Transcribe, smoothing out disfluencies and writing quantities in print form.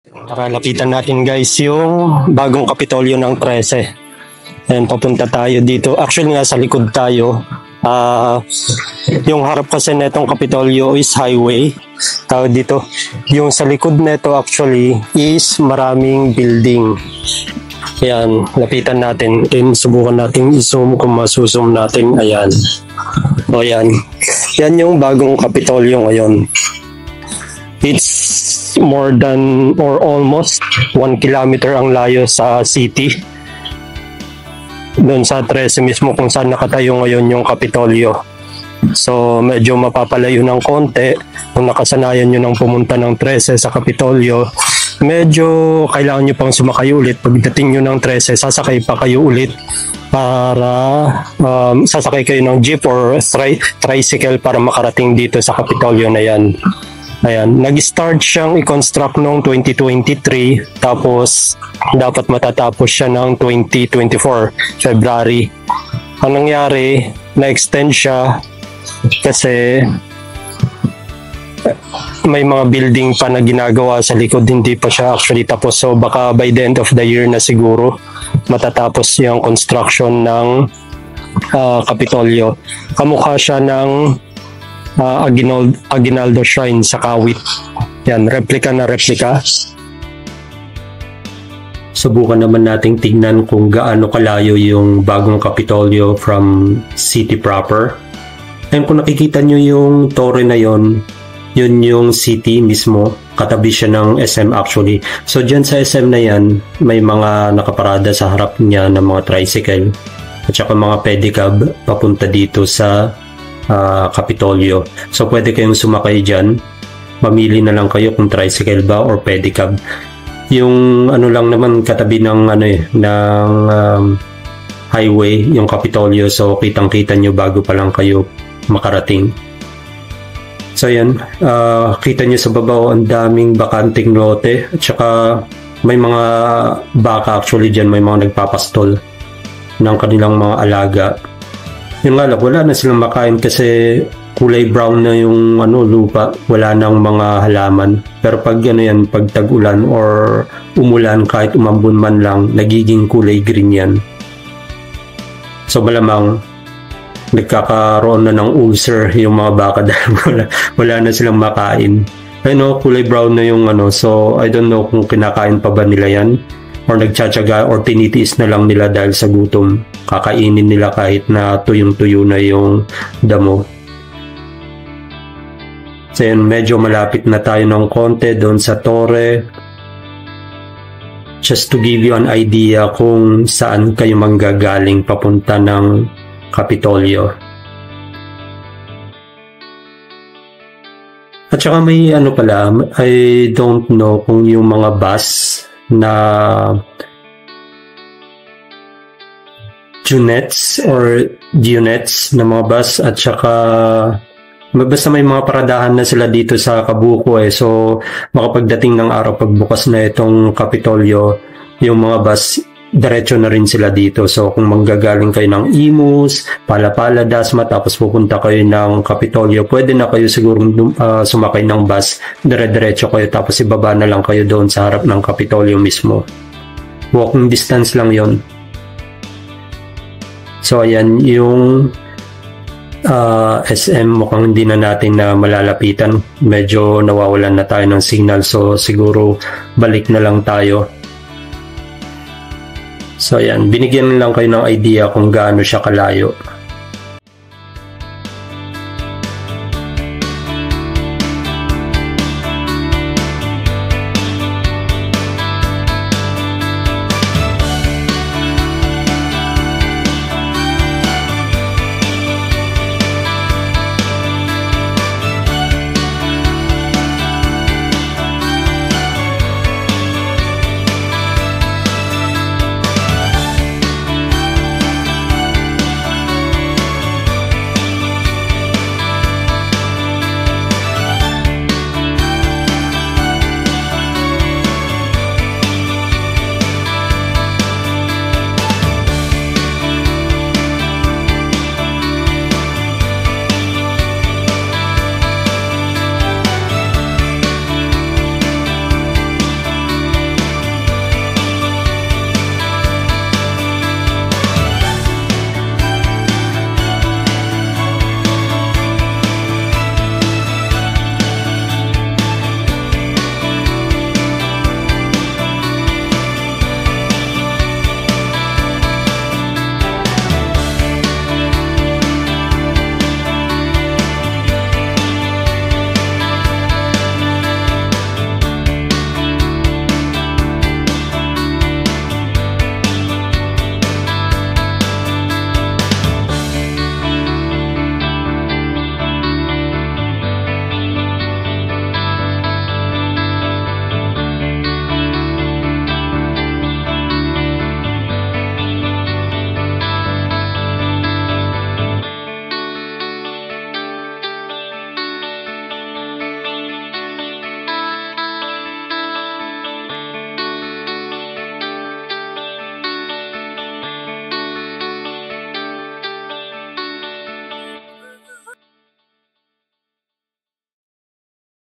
Nakalapitan natin guys yung bagong Kapitolyo ng 13. And papunta tayo dito. Actually nga sa likod tayo. Yung harap kasi netong Kapitolyo is highway. Tawag dito. Yung sa likod neto actually is maraming building. Ayan, lapitan natin. And subukan natin i-zoom kung masusum natin. Ayan. O yan. Yan yung bagong Kapitolyo ngayon. It's more than or almost 1 kilometer ang layo sa city. Doon sa 13 mismo kung saan nakatayo ngayon yung Kapitolyo. So medyo mapapalayo ng konti. Kung nakasanayan nyo nang pumunta ng 13 sa Kapitolyo, medyo kailangan nyo pang sumakay ulit. Pagdating nyo ng 13, sasakay pa kayo ulit para sasakay kayo ng jeep or tricycle para makarating dito sa Kapitolyo na yan. Ayan, nag-start siyang i-construct noong 2023 tapos dapat matatapos siya ng 2024 February. Ang nangyari, na-extend siya kasi may mga building pa na ginagawa sa likod, hindi pa siya actually tapos. So baka by the end of the year na siguro matatapos yung construction ng Kapitolyo. Kamukha siya ng Aguinaldo Shrine sa Kawit. Yan, replica na replica. Subukan naman nating tignan kung gaano kalayo yung bagong Kapitolyo from city proper. And kung nakikita nyo yung torre na yun yung city mismo. Katabi siya ng SM actually. So dyan sa SM na yan, may mga nakaparada sa harap niya ng mga tricycle at saka mga pedicab papunta dito sa Kapitolyo. So pwede kayong sumakay dyan. Mamili na lang kayo kung tricycle ba or pedicab. Yung ano lang naman katabi ng highway yung Kapitolyo. So kitang-kita nyo bago pa lang kayo makarating. So yan, kita nyo sa baba ang daming bakanting lote at saka may mga baka actually dyan, may mga nagpapastol ng kanilang mga alaga. Yung nga lang, wala na silang makain kasi kulay brown na yung lupa, wala nang mga halaman. Pero pag pag tag-ulan or umulan, kahit umambon man lang, nagiging kulay green yan. So malamang nagkakaroon na ng ulcer yung mga baka dahil wala na silang makain. Kulay brown na yung so I don't know kung kinakain pa ba nila yan or nagtsatsaga or tinitiis na lang nila dahil sa gutom. Kakainin nila kahit na tuyong-tuyo na yung damo. So yun, medyo malapit na tayo ng konti doon sa torre. Just to give you an idea kung saan kayo manggagaling papunta ng Kapitolyo. At saka may pala, I don't know kung yung mga bus na Junets or Dionets na mga bus at saka basta may mga paradahan na sila dito sa Kabuko so makapagdating ng araw pagbukas na itong Kapitolyo, yung mga bus diretso na rin sila dito. So kung manggagaling kayo ng Imus, Palapala, Dasma tapos pupunta kayo ng Kapitolyo, pwede na kayo siguro sumakay ng bus, dire-diretso kayo tapos ibaba na lang kayo doon sa harap ng Kapitolyo mismo. Walking distance lang yon. So ayan yung SM, mukhang hindi na natin na malalapitan. Medyo nawawalan na tayo ng signal so siguro balik na lang tayo. So ayan, binigyan lang kayo ng idea kung gaano siya kalayo.